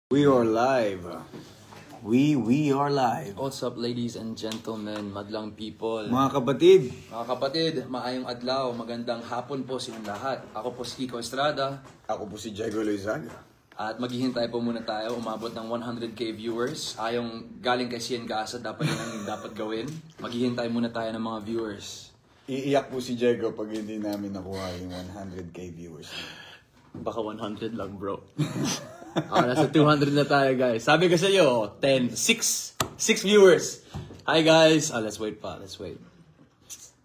We are live. We are live. What's up, ladies and gentlemen, madlang people. Mga kapatid. Mga kapatid, maayong adlaw, magandang hapon po sa inyong lahat. Ako po si Kiko Estrada. Ako po si Diego Loizaga. At maghihintay po muna tayo, umabot ng 100k viewers. Ayong galing kay Cian Casa, dapat yun ang dapat gawin. Maghihintay muna tayo ng mga viewers. Iiyak po si Diego pag hindi namin nakuha yung 100k viewers. Baka 100 lang, bro. Nasa 200 na tayo, guys. Sabi ko sa iyo, 6 viewers. Hi, guys. Let's wait pa. Let's wait.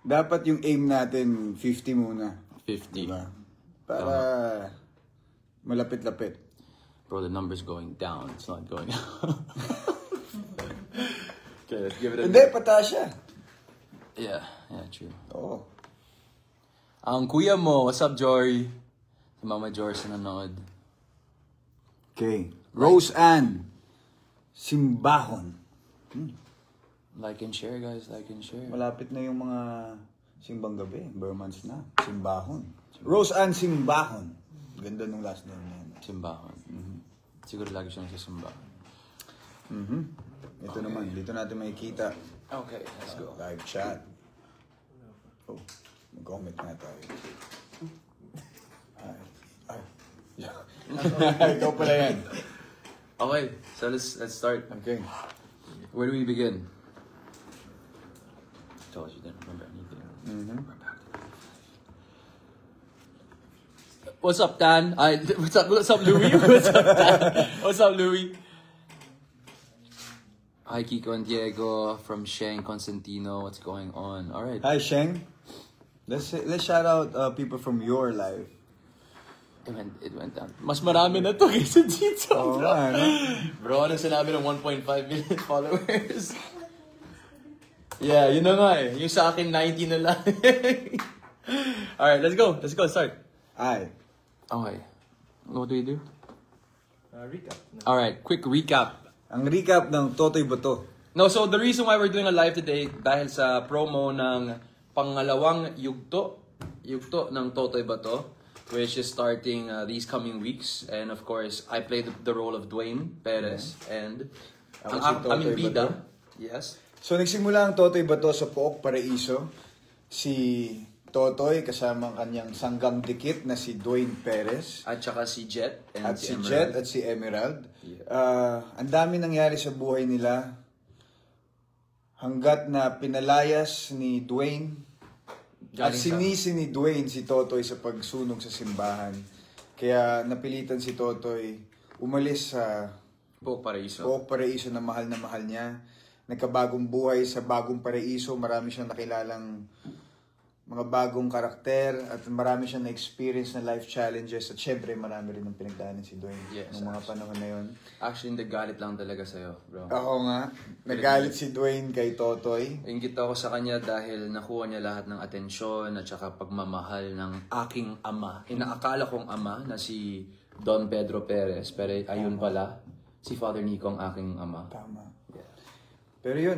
Dapat yung aim natin 50 muna. 50. Diba? Para malapit-lapit. Bro, the number's going down. It's not going up. Okay, let's give it a... Hindi, pataas siya. Yeah, true. Oo. Ang kuya mo, what's up, Jory? Si Mama Jory sa nanood. Okay. Rose Ann Simbahon. Like and share, guys. Like and share. Malapit na yung mga simbang gabi. Burmans na. Simbahon. Rose Ann Simbahon. Ganda nung last name niya. Simbahon. Siguro lagi siya sa simbahan. Ito Okay. naman. Dito natin makikita. Okay, let's go. Live chat. Oh, mag-comment na tayo. Ay. Ikaw pala yan. Okay, so let's start. Okay. Where do we begin? I told you didn't remember anything. What's up, Dan? What's up, Louis? What's up, Dan? What's up, Louis? Hi, Kiko and Diego from Sheng Constantino. What's going on? All right. Hi, Sheng. Let's shout out people from your life. It went down. Mas marami na to kaysa dito, Oo bro. nga, no? Bro, ano sinabi ng 1.5 million followers? Yeah, yun na nga eh. Yung sa akin, 90 na lang. Alright, let's go. Start. Ay. Okay. What do we do? Recap. Alright, quick recap. Ang recap ng Totoy Bato. No, so the reason why we're doing a live today, dahil sa promo ng pangalawang yugto ng Totoy Bato, which is starting these coming weeks. And of course, I played the role of Dwayne Perez. And Ako si Totoy aming bida. Bato. Yes. So, nagsimula ang Totoy Bato sa Pook Paraiso. Si Totoy kasama ang kanyang sanggang dikit na si Dwayne Perez. At saka si Jet. And At si Emerald. Jet at si Emerald. Yeah. Ang dami nangyari sa buhay nila. Hanggat na pinalayas ni Dwayne at Galing sinisi ni Dwayne si Totoy sa pagsunog sa simbahan. Kaya napilitan si Totoy umalis sa Pook Paraiso. Pook Paraiso na mahal niya. Nagkabagong buhay sa bagong paraiso. Marami siyang nakilalang mga bagong karakter at marami siyang na-experience na life challenges at syempre marami rin ang pinagdaanan si Dwayne noong mga panahon na yun. Actually, nagalit lang talaga sa'yo, bro. Oo nga. Nagalit si Dwayne kay Totoy. Ingit ako sa kanya dahil nakuha niya lahat ng atensyon at saka pagmamahal ng aking ama. Inaakala kong ama na si Don Pedro Perez. Pero ayun pala, si Father Nico ang aking ama. Tama. Pero yun,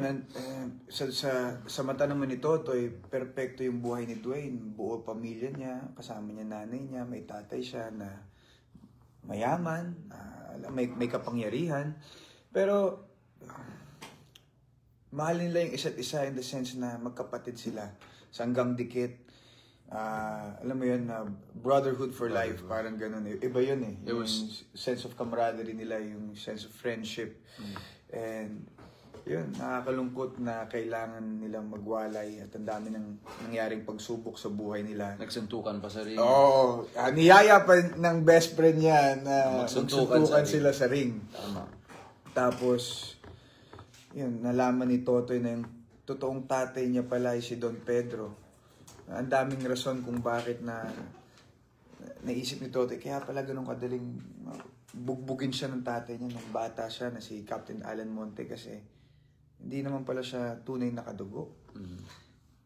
sa mata naman ni Totoy, perfecto yung buhay ni Dwayne. Buo pamilya niya, kasama niya nanay niya, may tatay siya na mayaman, may kapangyarihan. Pero mahal nila yung isa't isa in the sense na magkapatid sila. Sanggang dikit. Alam mo yun, brotherhood for life, parang ganun. Iba yun eh. Yung sense of camaraderie nila, yung sense of friendship. And yun, nakakalungkot na kailangan nilang magwalay at ang dami ng nangyaring pagsubok sa buhay nila. Nagsuntukan pa sa ring. Oo. Niyaya pa ng best friend niya na Magsuntukan sila sa ring. Tama. Tapos, yun, nalaman ni Totoy na yung totoong tatay niya pala ay si Don Pedro. Ang daming rason kung bakit naisip ni Totoy, kaya pala ganun kadaling bugbugin siya ng tatay niya nung bata siya na si Captain Alan Monte kasi hindi naman pala siya tunay na kadugo.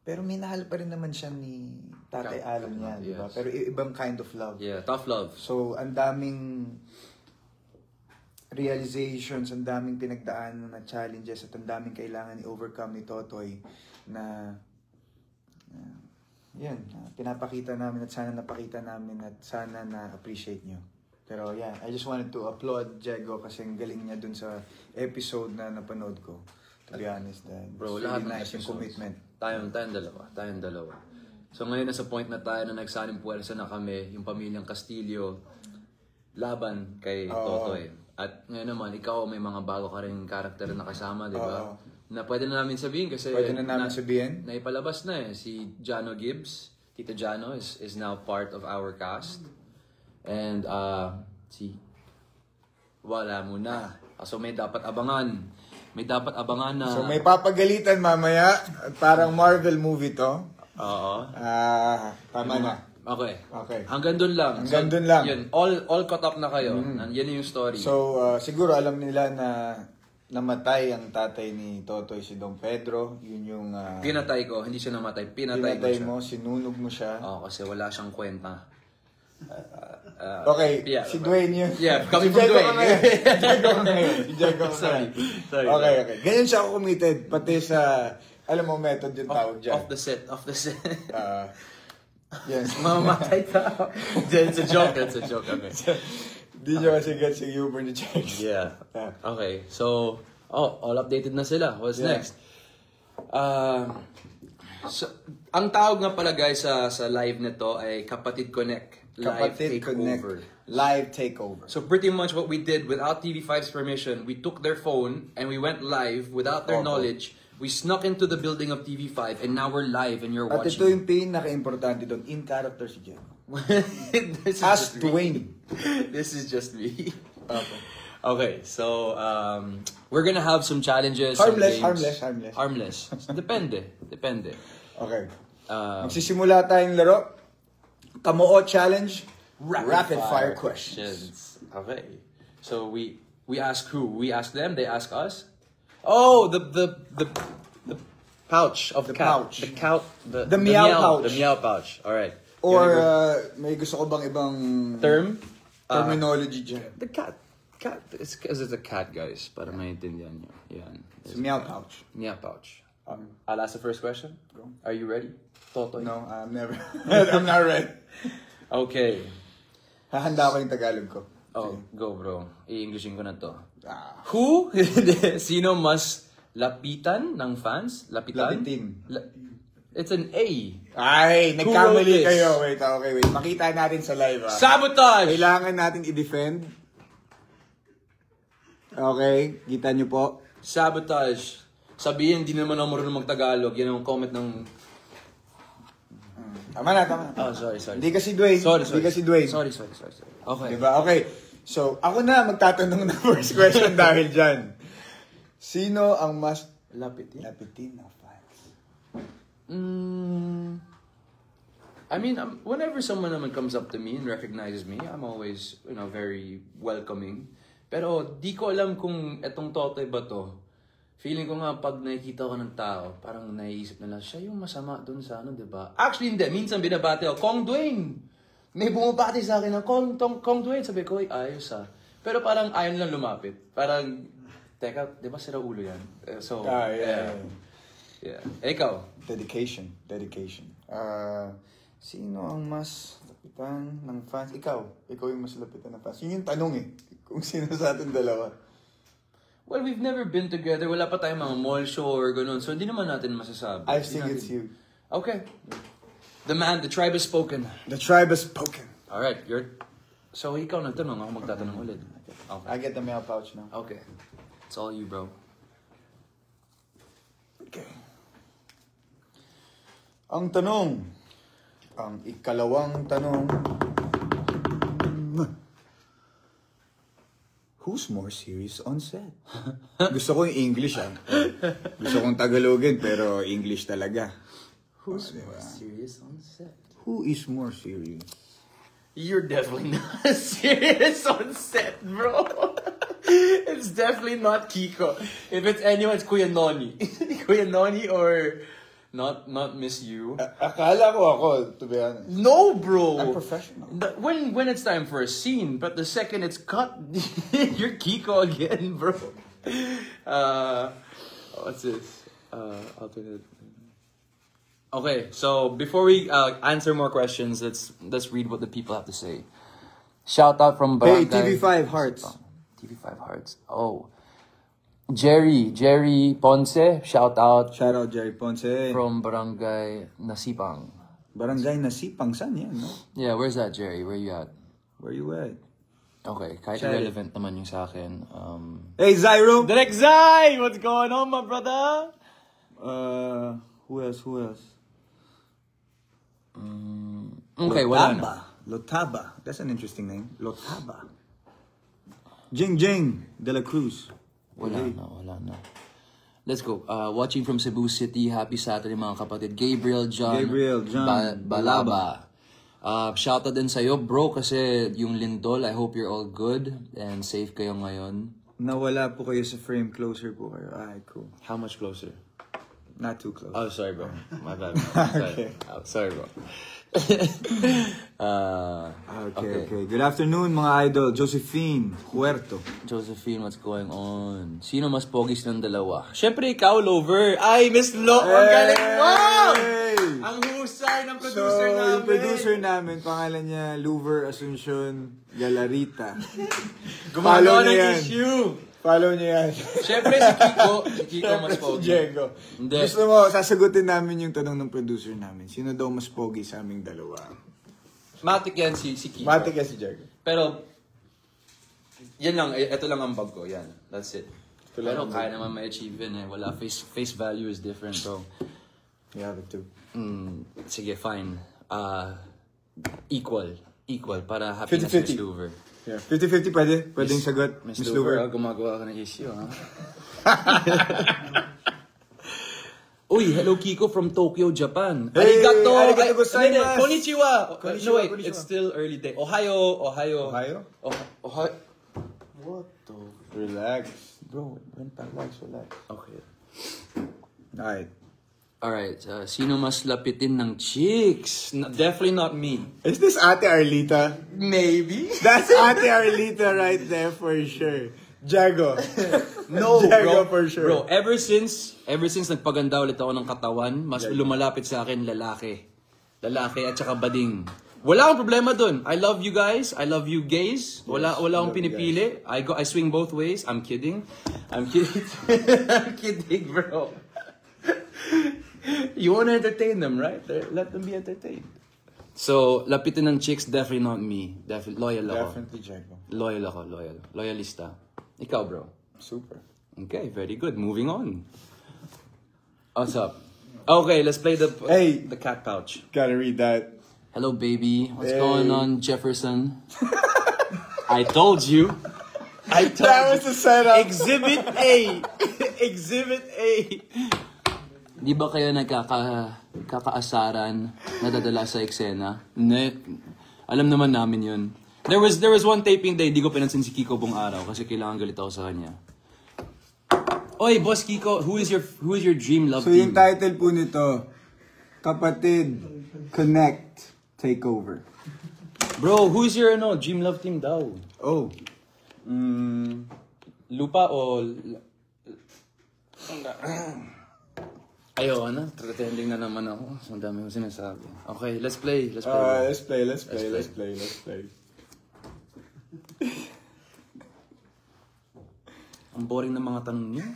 Pero minahal pa rin naman siya ni Tatay Alan niya, di ba? Yes. Pero ibang kind of love. Yeah, tough love. So, ang daming realizations, ang daming pinagdaanan na challenges at ang daming kailangan i-overcome ni Totoy na pinapakita namin at sana napakita namin at sana na-appreciate nyo. Pero yeah, I just wanted to applaud Diego kasi ang galing niya dun sa episode na napanood ko. To be honest, Bro, it's lahat really ng nice yung episodes. commitment. Tayong dalawa. So ngayon nasa point na tayo na nagsaling puwersa na kami, yung pamilyang Castillo, laban kay Totoy. At ngayon naman, ikaw may mga bago ka rin karakter na kasama, di ba? Na pwede na namin sabihin kasi Pwede na namin sabihin? naipalabas na eh. Si Jano Gibbs, Tito Jano is now part of our cast. And wala muna. So may dapat abangan. Na... So may papagalitan mamaya. Parang Marvel movie to. Oo. Tama na. Okay. Hanggang dun lang. Yun, all caught up na kayo. Yan yung story. So siguro alam nila na namatay ang tatay ni Totoy, si Don Pedro. Yun yung... pinatay ko. Hindi siya namatay. Pinatay mo, sinunog mo siya. Oo, kasi wala siyang kwenta. Okay, yeah, si Dwayne yun. Yeah, coming from Dwayne. Si Diego Sorry. Okay. Ganyan siya ako committed. Pati sa, alam mo, method yung tawag dyan. Off the set. Yes. Mamamatay tao. It's a joke. Di nyo kasi get si humor ni Charles. Yeah. Okay, so, all updated na sila. What's next? So, ang tawag nga pala guys sa live nito ay Kapatid Connect. Live takeover. So pretty much what we did without TV5's permission, we took their phone and we went live without their knowledge. We snuck into the building of TV5 and now we're live and you're At watching. ito yung pinaka-importante doon, in character si Diego. As Dwayne. This is just me. Okay, so we're gonna have some challenges. Harmless. Depende. Okay. Magsisimula tayong laro. Kamoo challenge. Rapid fire questions. Okay. So we ask who? We ask them. They ask us. Oh, the pouch of the cat. Pouch. The meow pouch. The meow pouch. All right. Or may gusto ko bang ibang terminology dyan? The cat. It's because it's a cat, guys. Para maintindihan nyo. Yan. It's meow pouch. Meow pouch. I'll ask the first question. Go. Are you ready? Totoy? No, I'm never. I'm not ready. Okay. Hahanda ko yung Tagalog ko. Oh, go bro. I-Englishin ko na to. Who? Sino mas lapitan ng fans? Lapitin. It's an A. Ay, Who wrote nagkamali this? kayo. Wait. Makita natin sa live. Sabotage! Kailangan natin i-defend. Okay, kita nyo po. Sabotage. Sabihin, di naman ako marunong mag-Tagalog. Yan ang comment ng... Tama na. Oh, sorry. Hindi kasi Dwayne. Sorry. Sorry. Sorry. Okay. Diba? Okay. So, ako na magtatanong ng first question dahil dyan. Sino ang mas lapitin na fans? I mean, whenever someone naman comes up to me and recognizes me, I'm always, very welcoming. Pero di ko alam kung etong Totoy ba to. Feeling ko nga pag nakikita ko ng tao, parang naiisip nila, siya yung masama dun sa diba? Actually, hindi. Minsan binabati ako, Kong Dwayne! May bumabati sa akin ng Kong Dwayne. Sabi ko, ayos ah. Pero parang ayaw nilang lumapit. Parang, teka, di ba sira ulo yan? Yeah. Ikaw? Dedication. Sino ang mas lapitan ng fans? Ikaw yung mas lapitan ng fans. Yun yung tanong eh. Kung sino sa atin dalawa. Well, we've never been together. Wala pa tayong mga mall show or ganun. So, hindi naman natin masasabi. I think it's you. Okay. The tribe has spoken. The tribe has spoken. Alright, so ikaw nagtanong, ako magtatanong ulit. Okay. I get the mail pouch now. Okay. It's all you, bro. Okay. Ang ikalawang tanong. Who's more serious on set? Gusto ko yung English Gusto kong Tagalogin pero English talaga. Who's more serious on set? Who is more serious? You're definitely not serious on set, bro. It's definitely not Kiko. If it's anyone, it's Kuya Noni. Kuya Noni or not Miss You. Akala ko ako, to be honest. No, bro. I'm professional. When it's time for a scene, but the second it's cut, you're Kiko again, bro. What's this? Alternate. Okay, so before we answer more questions, let's read what the people have to say. Shout out from Hey, Barangay. TV5 Hearts. TV5 Hearts. Oh. Jerry Ponce. Shout out Shout out Jerry Ponce. from Barangay Nasipang. Barangay Nasipang, saan yan, no? Yeah, where's that, Jerry? Where you at? Where you at? Okay, kahit Jerry. irrelevant naman yung sa akin. Hey, Zyro! Direk Zai! What's going on, my brother? Who else? Okay, wala na. Lotaba. That's an interesting name. Lotaba. Jing De La Cruz. Wala na. Let's go. Watching from Cebu City. Happy Saturday, mga kapatid. Gabriel John Balaba. Shoutout din sa'yo, bro, kasi yung lindol, I hope you're all good and safe kayo ngayon. Nawala po kayo sa frame. Closer po kayo. Ay, cool. How much closer? Not too close. Oh, sorry, bro. My bad. Okay. Sorry, bro. Okay. Good afternoon, mga idol. Josephine Huerto. Josephine, what's going on? Sino mas pogis ng dalawa? Siyempre, ikaw, Lover. Ay, Miss Lo. Ang galing mo! Ang husay ng producer namin. Yung producer namin, pangalan niya Lover Asuncion Galarita. Gumagawa ng issue. Follow niyo yan. Siyempre, si Kiko mas Si pogi. Diego. Hindi. Gusto mo, sasagutin namin yung tanong ng producer namin. Sino daw mas pogi sa aming dalawa? Matik yan si Kiko. Matik yan si Diego. Pero, yan lang. Ito lang ang bag ko. Yan. That's it. Pero kaya naman ma-achieve yun eh. Wala. Face value is different, bro. You have it too. Sige, fine. Equal. Para happiness 50-50. Miss Lover. Yeah. 50-50 pwede? Pwedeng sagot, Miss Miss Lover, Lover. gumagawa ka ng issue, ha? Uy, hello Kiko from Tokyo, Japan. Hey, arigato gozaimasu. Konnichiwa. Konnichiwa, No, wait, konnichiwa. it's still early day. Ohio. Ohio? Ohio. What the? Relax. Bro, relax. Okay. Alright. Sino mas lapitin ng chicks? Definitely not me. Is this Ate Arlita? Maybe. That's Ate Arlita right there for sure. Jago. No, Jago bro. for sure. Bro, ever since nagpaganda ulit ako ng katawan, mas lumalapit sa akin lalaki. Lalaki at saka bading. Wala akong problema dun. I love you guys. I love you gays. Wala akong pinipili. I swing both ways. I'm kidding. I'm kidding, bro. You want to entertain them, right? Let them be entertained. So, lapitin ng chicks, definitely not me. Loyal ako. Definitely Jago. Loyal. Loyalista. Ikaw, bro. Super. Okay, very good. Moving on. What's up? Okay, let's play the cat pouch. Gotta read that. Hello, baby. What's going on, Jefferson? I told you. That was the setup. Exhibit A. Exhibit A. Di ba kayo nagkakaasaran nadadala sa eksena? Alam naman namin yun. There was one taping day, di ko pinansin si Kiko buong araw kasi kailangan galit ako sa kanya. Oy, Boss Kiko, who is your dream love So team? yung title po nito, Kapatid Connect Takeover. Bro, who is your dream love team daw? Oh. Lupa o... Ayaw, pretending na naman ako. Ang dami ko sinasabi. Okay, let's play. Let's play. Let's play. Ang boring ng mga tanong niyo.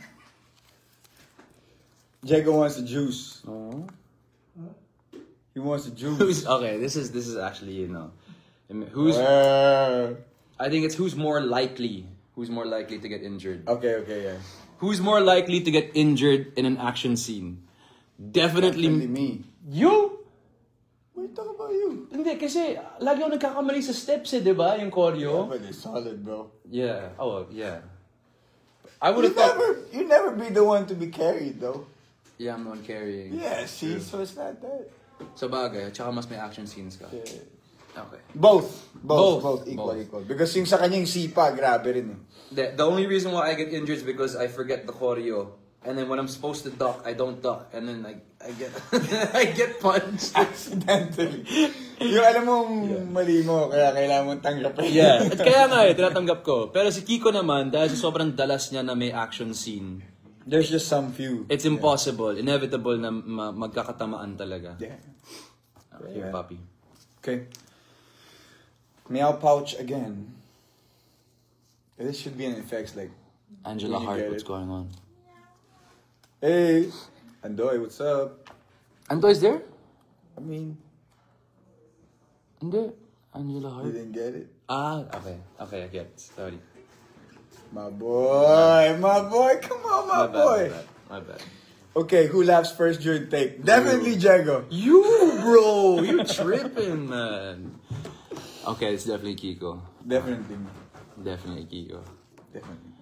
Jago wants the juice. Oh. He wants the juice. Okay, this is actually, who's... I think it's who's more likely to get injured. Okay, yeah. Who's more likely to get injured in an action scene? Definitely me. You? What are you talking about you? Hindi, kasi lagi ako nagkakamali sa steps di ba? Yung choreo. But it's solid, bro. Yeah. Oh, yeah. I would have thought... You never be the one to be carried, though. Yeah, I'm the one carrying. Yeah, see, so it's not that. Sa bagay, tsaka mas may action scenes ka. Yeah. Okay. Both. Both. Equal. Because yung sa kanyang sipa, grabe rin. The only reason why I get injured is because I forget the choreo. And then when I'm supposed to duck, I don't duck. And then I get I get punched. Accidentally. Yung alam mong mali mo, kaya kailangan mong tanggapin. Yeah. At kaya nga tinatanggap ko. Pero si Kiko naman, dahil sa sobrang dalas niya na may action scene, There's just some few. it's impossible, inevitable na magkakatamaan talaga. Yeah. Here, papi. Okay. Meow pouch again. This should be an effects like. Angela You Hart, get what's it. going on? Hey, Andoy, what's up? Ando is there? I mean, Hindi. Angela you Hart. didn't get it. Okay, I get it. Sorry. My boy, come on, my boy. My bad. Okay, who laughs first during take? Definitely Diego. You, bro! You tripping, man. Okay, it's definitely Kiko. Definitely. Definitely Kiko. Definitely.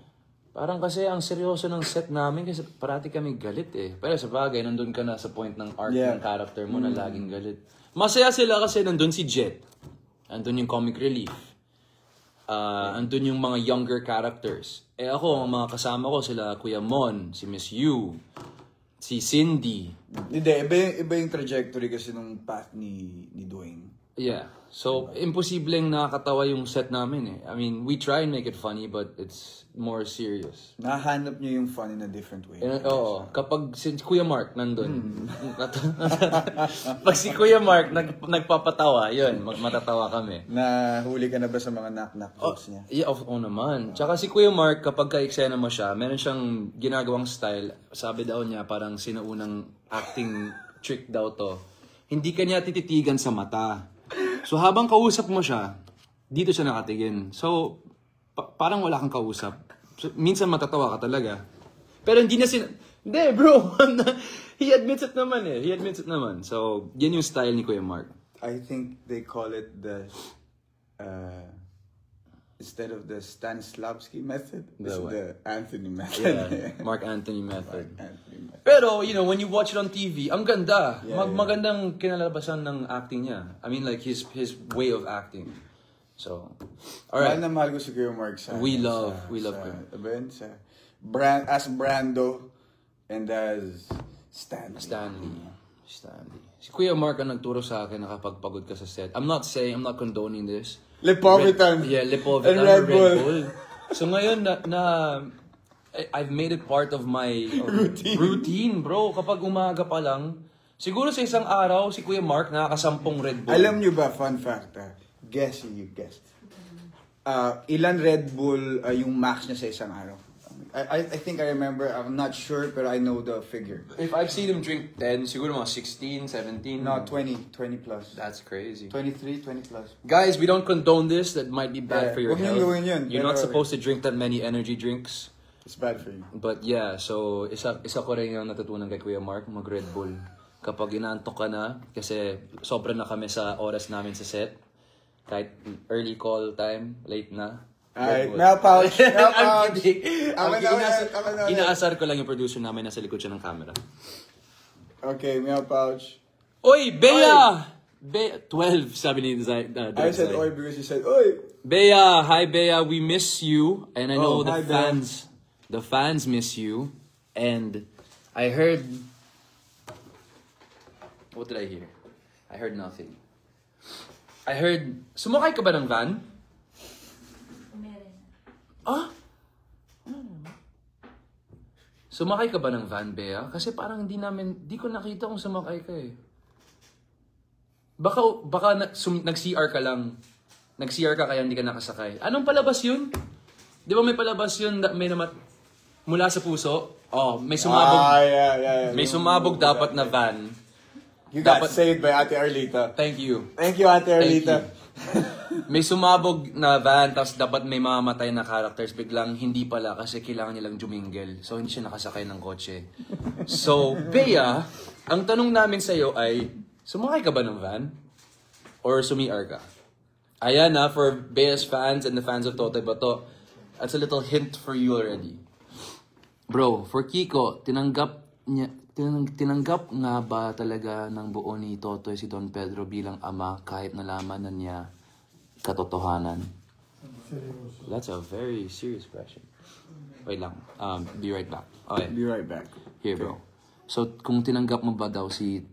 Parang kasi ang seryoso ng set namin kasi parati kami galit eh. Pero sa bagay, nandun ka na sa point ng arc Yeah. ng character mo na laging galit. Masaya sila kasi nandun si Jet. Nandun yung comic relief. Nandun yung mga younger characters. Eh ako, ang mga kasama ko sila Kuya Mon, si Miss Yu, si Cindy. Hindi, iba yung trajectory kasi nung path ni Dwayne. Yeah. So, imposibleng nakakatawa yung set namin eh. I mean, we try and make it funny but it's more serious. Nahanap niyo yung fun in a different way. Oo. Kapag si Kuya Mark nandun, pag si Kuya Mark nagpapatawa, yun, matatawa kami. Nahuli ka na ba sa mga knock-knock jokes niya? Yeah, naman. Tsaka si Kuya Mark, kapag ka-eksena mo siya, meron siyang ginagawang style. Sabi daw niya, parang sinaunang acting trick daw to. Hindi ka niya tititigan sa mata. So habang kausap mo siya, dito siya nakatingin. So, parang wala kang kausap. So, minsan matatawa ka talaga. Pero hindi na Hindi, bro. He admits it naman eh. He admits it naman. So, yan yung style ni Kuya Mark. I think they call it the instead of the Stanislavski method, it's the Anthony method. Yeah, Mark Anthony method. Anthony method. Pero, when you watch it on TV, ang ganda. Yeah, Magandang kinalabasan ng acting niya. I mean, like, his way of acting. So, alright. Mahal na mahal ko si Kuya Mark sa... We love him. As Brando and as Stanley. Stanley. Si Kuya Mark ang nagturo sa akin na kapag pagod ka sa set. I'm not condoning this. Lipovitan. Lipovitan and Red Bull. So ngayon, I've made it part of my routine, bro. Kapag umaga pa lang, siguro sa isang araw, si Kuya Mark nakakasampung Red Bull. Alam niyo ba, fun fact, guess you guessed. Ilan Red Bull yung max niya sa isang araw? I think I remember, I'm not sure, pero I know the figure. If I've seen him drink 10, siguro mga 16, 17. No, 20 plus. That's crazy. 23, 20 plus. Guys, we don't condone this. That might be bad for your Huwag niyong health. gawin yun. You're not supposed to drink that many energy drinks. It's bad for you. But yeah, so isa ko rin yung natutunan kay Kuya Mark, mag Red Bull. Kapag inaantok ka na, kasi sobra na kami sa oras namin sa set. Kahit early call time, late na. Alright, now pouch. I'm kidding. Inaasar Inaasar. ko lang yung producer namin, nasa likod siya ng camera. Okay, meow pouch. Oy, Bea! 12, sabi ni Direk I said Zay. oi because you said oi. Bea, hi Bea, we miss you. And I know hi, the fans miss you. And I heard... What did I hear? I heard nothing. I heard... Sumakay ka ba ng van? Ah? Sumakay ka ba ng van, Bea? Kasi parang di ko nakita kung sumakay ka eh. Baka nag-CR ka lang. Nag-CR ka kaya hindi ka nakasakay. Anong palabas yun? Di ba may palabas yun, mula sa puso? Oh, may sumabog. Yeah. May sumabog dapat na van. You got saved by Ate Arlita. Thank you. Thank you, Ate Arlita. May sumabog na van, tapos dapat may mamamatay na characters. Biglang hindi pala kasi kailangan nilang jumingle. So, hindi siya nakasakay ng kotse. So, Bea, ang tanong namin sa'yo ay, sumakay ka ba ng van? Or sumi-R ka? Ayan na, for Bea's fans and the fans of Totoy Bato, that's a little hint for you already. Bro, for Kiko, tinanggap nga ba talaga ng buo ni Totoy si Don Pedro bilang ama kahit nalaman na niya katotohanan? That's a very serious question. Wait lang. Be right back. Okay. Be right back. Here, bro. So, kung tinanggap mo ba daw si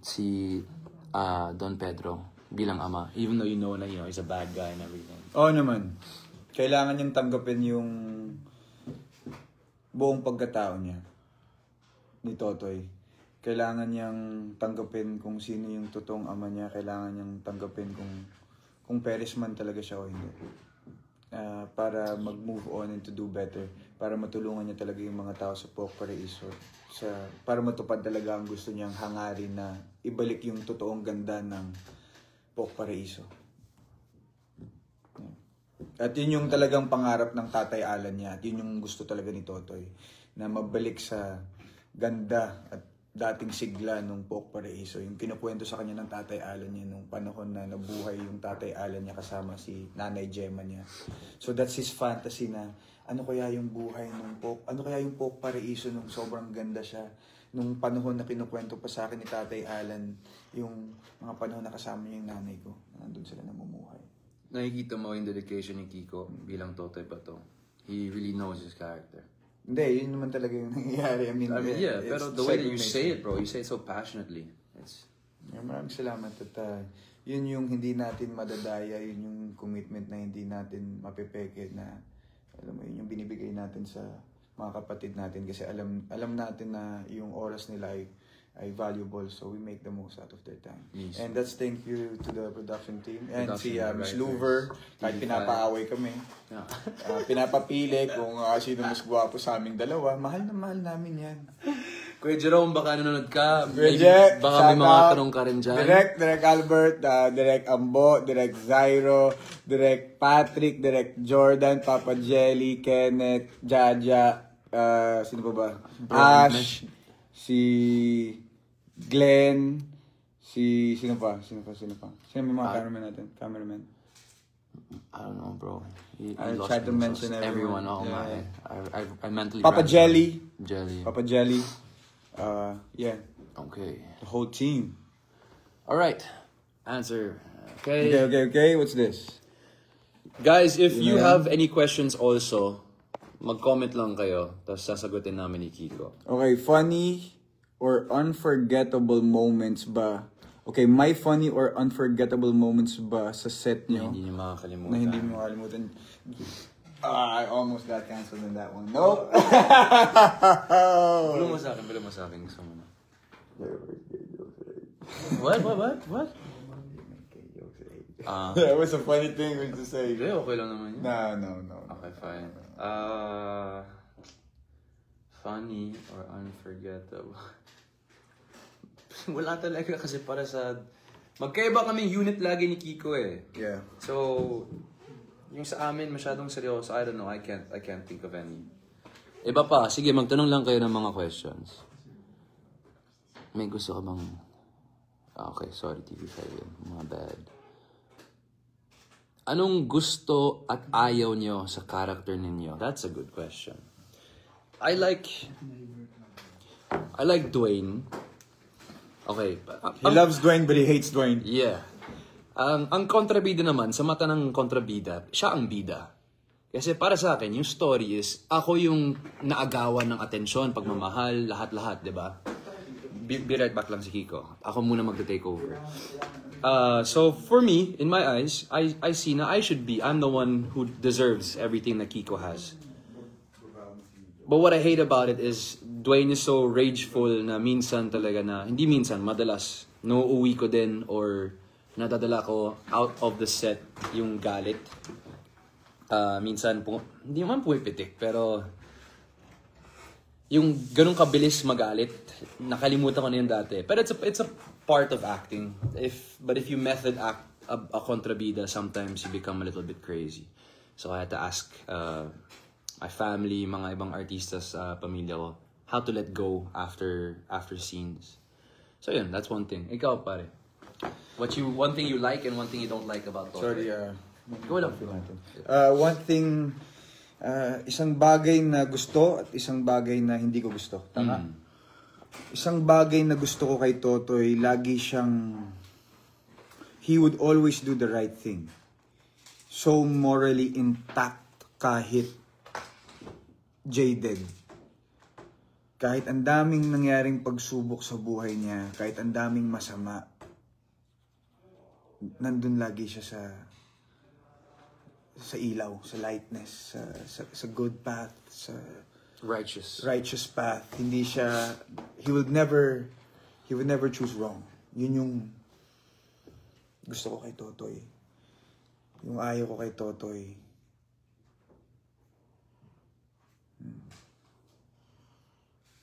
Don Pedro bilang ama, even though you know na he's a bad guy and everything? Oo naman. Kailangan niyang tanggapin yung buong pagkatao niya ni Totoy. Kailangan niyang tanggapin kung sino yung totoong ama niya. Kailangan niyang tanggapin kung kung Perez man talaga siya o hindi. Para mag-move on and to do better. Para matulungan niya talaga yung mga tao sa POC Paraiso. Para matupad talaga ang gusto niyang hangarin na ibalik yung totoong ganda ng POC Paraiso. At yun yung talagang pangarap ng Tatay Alan niya. At yun yung gusto talaga ni Totoy. Na mabalik sa ganda at dating sigla nung POC Paraiso. Yung kinukwento sa kanya ng Tatay Alan niya nung panahon na nabuhay yung Tatay Alan niya kasama si Nanay Gemma niya. So that's his fantasy na ano kaya yung buhay nung POC, ano kaya yung POC Paraiso nung sobrang ganda siya. Nung panahon na kinukwento pa sa akin ni Tatay Alan, yung mga panahon na kasama niya yung nanay ko. Nandun sila namumuhay. Nakikita mo yung dedication ni Kiko bilang Totoy Bato. He really knows his character. Hindi, yun naman talaga yung nangyayari. I mean, yeah, pero the way that you say it, bro, you say it so passionately. Maraming salamat at yun yung hindi natin madadaya, yun yung commitment na hindi natin mapipeke na, alam mo, yun yung binibigay natin sa mga kapatid natin kasi alam natin na yung oras nila ay valuable, so we make the most out of their time. Yes. And that's thank you to the production team and si Miss writers, Louver, kahit pinapaaway kami. Yeah. Pinapapili kung sino mas gwapo sa aming dalawa. Mahal na mahal namin yan. Kuya Jerome, baka nanonood ka. Reject, baka may mga tanong ka rin dyan. Direct Albert, Direct Ambo, Direct Zairo, Direct Patrick, Direct Jordan, Papa Jelly, Kenneth, Jaja, sino pa ba? Ash, si Glenn, sino pa? Sino may mga cameraman? I don't know, bro. I tried to mention everyone. Oh yeah. my! I mentally. Papa Jelly. Papa Jelly. Yeah. Okay. The whole team. All right. Answer. Okay. Okay. What's this? Guys, if you have any questions also, mag-comment lang kayo, tapos sasagutin namin ni Kiko. Okay, funny or unforgettable moments ba? Okay, my funny or unforgettable moments ba sa set nyo? Na hindi nyo makakalimutan. Na hindi mo makakalimutan. I almost got canceled in that one. No! Bilo mo sa akin. Gusto mo na. What? That was a funny thing to say. Hindi, okay lang naman yun. No. Okay, fine. Funny or unforgettable? Wala talaga kasi para sa... Magkaiba kaming unit lagi ni Kiko eh. Yeah. So, yung sa amin masyadong seryoso, I don't know, I can't think of any. Iba pa, sige, magtanong lang kayo ng mga questions. May gusto ka bang... okay, sorry, TV5 yun. Mga bad. Anong gusto at ayaw nyo sa character ninyo? That's a good question. I like Dwayne. Okay. He loves Dwayne but he hates Dwayne. Yeah. Ang kontrabida naman, sa mata ng kontrabida, siya ang bida. Kasi para sa akin, yung story is, ako yung naagawan ng atensyon, pagmamahal, lahat-lahat, di ba? Be right back lang si Kiko. Ako muna mag-take over. So for me, in my eyes, I see na I'm the one who deserves everything that Kiko has. But what I hate about it is Dwayne is so rageful na minsan talaga na, hindi minsan, madalas, nauuwi ko din or nadadala ko out of the set yung galit. Minsan, hindi man pumipitik, pero yung ganun kabilis magalit, nakalimutan ko na yun dati. Pero it's a part of acting. But if you method act a kontrabida, sometimes you become a little bit crazy. So I had to ask my family, mga ibang artistas sa pamilya ko, how to let go after scenes. So yun, that's one thing. Ikaw pare. One thing you like and one thing you don't like about Totoy. Sorry, go lang. One thing, isang bagay na gusto at isang bagay na hindi ko gusto. Tama? Isang bagay na gusto ko kay Totoy, lagi siyang, he would always do the right thing. So morally intact kahit jaded. Kahit ang daming nangyaring pagsubok sa buhay niya, kahit ang daming masama, nandun lagi siya sa ilaw, sa lightness, sa good path, sa righteous path. Hindi siya, he would never choose wrong. Yun yung gusto ko kay Totoy. Yung ayaw ko kay Totoy.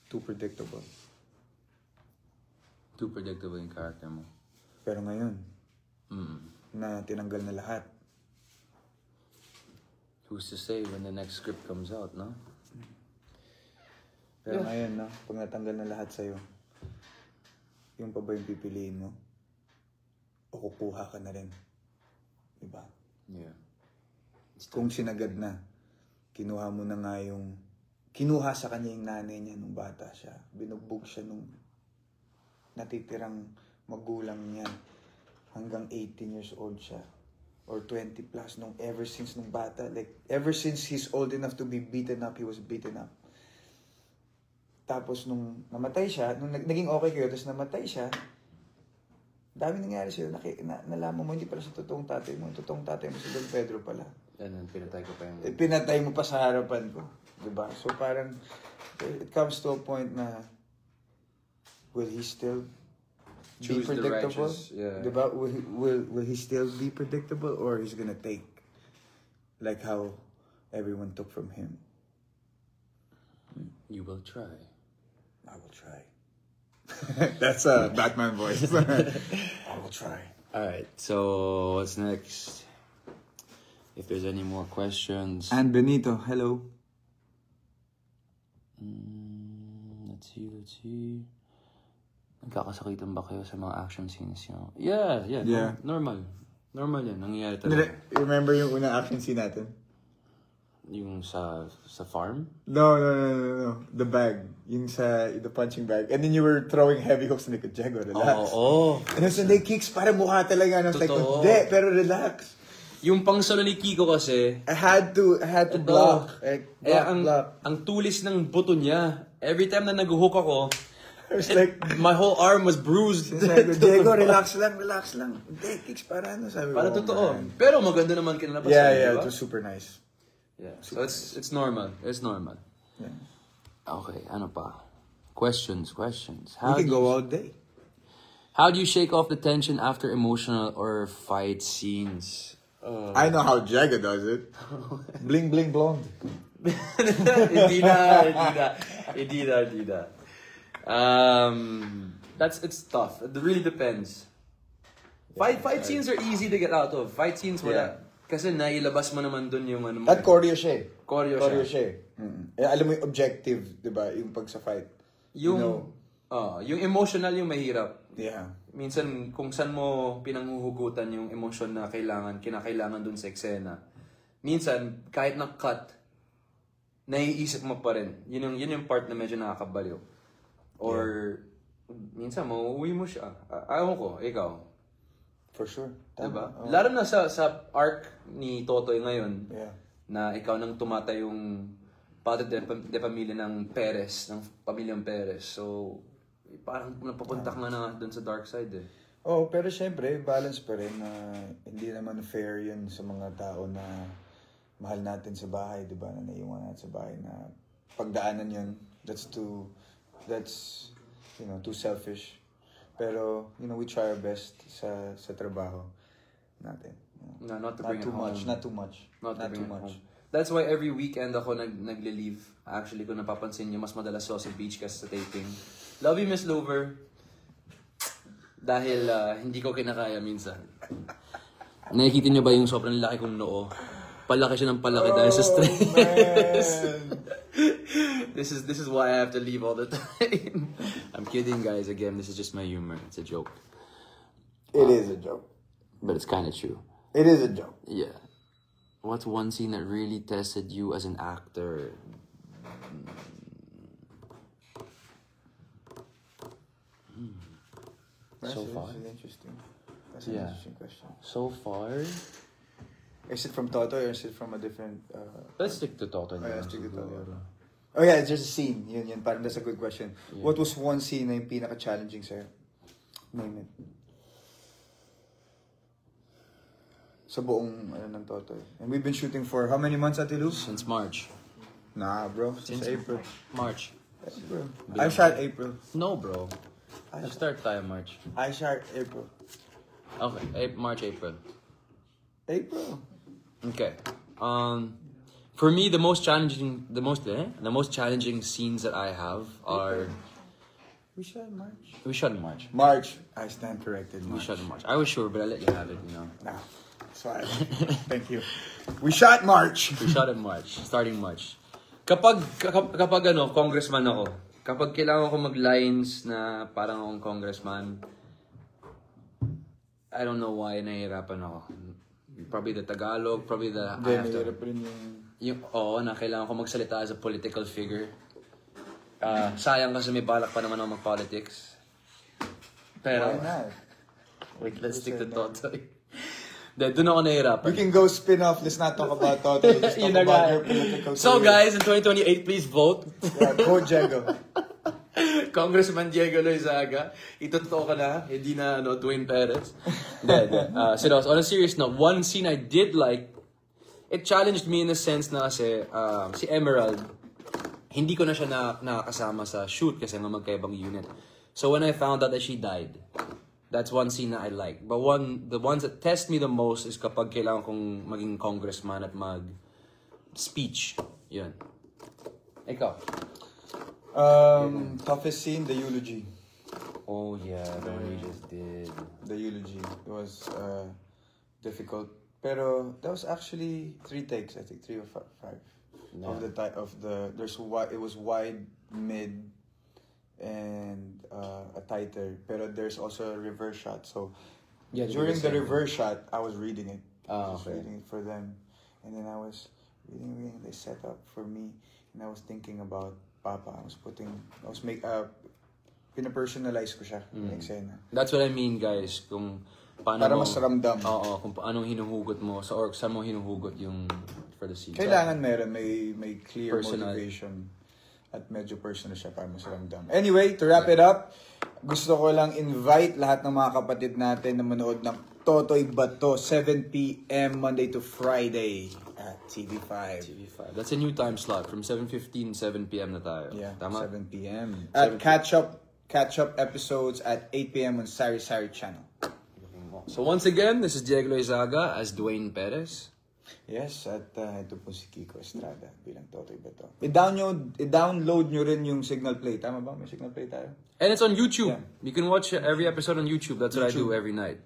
Too predictable. Too predictable yung character mo. Pero ngayon, Mm. na tinanggal na lahat. Who's to say when the next script comes out, no? Pero ngayon, no, pag natanggal na lahat sa'yo, yung pa ba yung pipiliin mo? O kukuha ka na rin? Diba? Yeah. Kung sinagad na, kinuha mo na nga yung... Kinuha sa kanya yung nanay niya nung bata siya. Binugbog siya nung natitirang magulang niya. Hanggang 18 years old siya. Or 20 plus nung ever since nung bata. Like, ever since he's old enough to be beaten up, he was beaten up. Tapos nung namatay siya, nung naging okay kayo, tapos namatay siya, dami nangyari sa'yo. Nalaman mo, hindi pala sa totoong tatay mo. Yung totoong tatay mo si Don Pedro pala. And then pinatay ko pa yung... Pinatay mo pa sa harapan ko. Diba? So parang, it comes to a point na, will he still Choose be predictable? the righteous, yeah. Diba? Will he still be predictable? Or he's gonna take, like how everyone took from him? You will try. I will try. That's a Batman voice. I will try. Alright, so what's next? If there's any more questions. And Benito, hello. Let's see. Nagkakasakitan ba kayo sa mga action scenes nyo? Yeah. Yeah. Normal yan. Nangyayari talaga. Remember yung unang action scene natin? Yung sa farm? No. The bag. Yung sa, the punching bag. And then you were throwing heavy hooks na like, Diego, relax. Oo. And then Sunday kicks, para mukha talaga. And I was like, Totoo. hindi, pero relax. Yung pang solo ni Kiko kasi, I had to block. Block. Ang tulis ng buto niya. Every time na nag-hook ako, I was like, my whole arm was bruised. sabi ko, Diego, relax lang. Hindi, kicks para ano, sabi ko. Para "Oh, totoo. man." Pero maganda naman kinalabasan. Yeah, diba? it was super nice. Yeah. So it's normal. It's normal. Yeah. Okay, ano pa? Questions. We can go all day. How do you shake off the tension after emotional or fight scenes? I know how Jagga does it. Bling, bling, blonde. Hindi na. It's tough. It really depends. Fight scenes are easy to get out of. Fight scenes wala. Yeah. Kasi nailabas mo naman dun yung ano mo. At choreo siya. Choreo siya. Alam mo yung objective, di ba? Yung pag sa fight. Yung emotional yung mahirap. Yeah. Minsan, kung saan mo pinanghuhugutan yung emosyon na kinakailangan dun sa eksena. Minsan, kahit na-cut, naiisip mo pa rin. Yun yung part na medyo nakakabaliw. Or, minsan, mauuwi mo siya. Ayaw ko, ikaw. For sure. Diba? Oh. Lalo na sa arc ni Totoy ngayon, Yeah. na ikaw nang tumatay yung padre de pamilya ng Perez, ng pamilyang Perez. So, parang napapunta ka na dun sa dark side eh. Oh, pero syempre, balance pa rin na hindi naman fair yun sa mga tao na mahal natin sa bahay, di ba? Na naiwan natin sa bahay na pagdaanan yun. That's too selfish. Pero, we try our best sa trabaho natin. No, not to bring it home. Not too much. Not too much. That's why every weekend ako nagle-leave. Actually, kung napapansin niyo, mas madalas ako sa beach kasi sa taping. Love you, Miss Lover. Dahil hindi ko kinakaya minsan. Nakikita niyo ba yung sobrang laki kong noo? Palaki siya ng palaki dahil sa stress. This is why I have to leave all the time. I'm kidding, guys. Again, this is just my humor. It's a joke. It is a joke. But it's kind of true. It is a joke. Yeah. What's one scene that really tested you as an actor? So far? That's an interesting question. So far? Is it from Toto or is it from a different... Let's stick to Toto. let's stick to Toto. Oh yeah, it's just a scene. Yun. Parang that's a good question. Yeah. What was one scene na yung pinaka-challenging sa'yo? Name it. Sa buong ng Toto. And we've been shooting for how many months, Ate Lou? Since March. Nah, bro. Since April. March. April. I shot April. No, bro. Nag-start tayo March. I shot April. Okay, March, April. April. Okay. For me, the most challenging scenes that I have are. We shot in March. We shot in March. March. I stand corrected. We March. shot in March. I was sure, but I let you have it. Nah. Sorry. Thank you. We shot March. We shot in March. Starting March. Kapag congressman ako. Kapag kailangan ko mag-lines na parang akong congressman, I don't know why nahihirapan ako. Probably the Tagalog, probably the... Nahihirap rin na kailangan ko magsalita as a political figure. Sayang kasi may balak pa naman ako mag-politics. Pero... Why not? Wait, let's stick to Totoy. Doon ako nahihirapan. We can go spin-off. Let's not talk about Totoy. Let's talk about your political career. So guys, in 2028, please vote. Yeah, go Diego. Congressman Diego Loizaga. Itotoo ka na, hindi na Dwayne Perez. Seriously, on a serious note, one scene I did like, it challenged me in the sense na kasi si Emerald, hindi ko na siya nakasama sa shoot kasi nga magkaibang unit. So when I found out that she died, that's one scene that I like. But the ones that test me the most is kapag kailangan kong maging congressman at mag-speech. Yun. Ikaw? Toughest scene, the eulogy. Oh yeah, the one we just did. The eulogy. It was difficult. Pero that was actually 3 takes, I think. 3 or 5. Yeah. It was wide, mid, and a tighter. Pero there's also a reverse shot. So Yeah, during the reverse shot, I was reading it. I was okay. reading it for them. And then I was reading. They set up for me. And I was thinking about Papa. Pinapersonalize ko siya. Yung eksena. That's what I mean, guys. Kung paano Para mo, mas ramdam. Oo, kung anong hinuhugot mo or saan mo hinuhugot yung for the scene. Kailangan meron, may clear Personal. motivation. At medyo personal siya para mas ramdam. Anyway, to wrap it up, gusto ko lang invite lahat ng mga kapatid natin na manood ng Totoy Bato, 7 p.m. Monday to Friday at TV5. TV5. That's a new time slot. From 7:15, 7 p.m. na tayo. Yeah, Tama? 7 p.m. At catch-up episodes at 8 p.m. on Sari Sari channel. So once again, this is Diego Loizaga as Dwayne Perez. Yes, at ito po si Kiko Estrada bilang Totoy Bato. I-download nyo rin yung Signal Play. Tama ba? May Signal Play tayo? And it's on YouTube. Yeah. You can watch every episode on YouTube. That's what I do every night.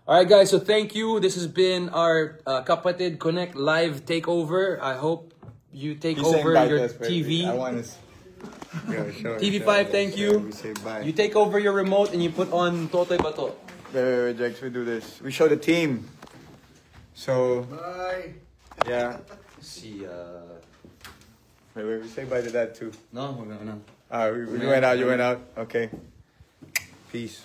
Alright guys, so thank you. This has been our Kapatid Connect live takeover. I hope you take over your TV. I want to... TV5, thank you. We say bye. You take over your remote and you put on Totoy Bato. Wait, Jax, we do this. We show the team. So... Bye. Yeah. See, Wait, we say bye to that too. No, we're gonna. You went out. Okay. Peace.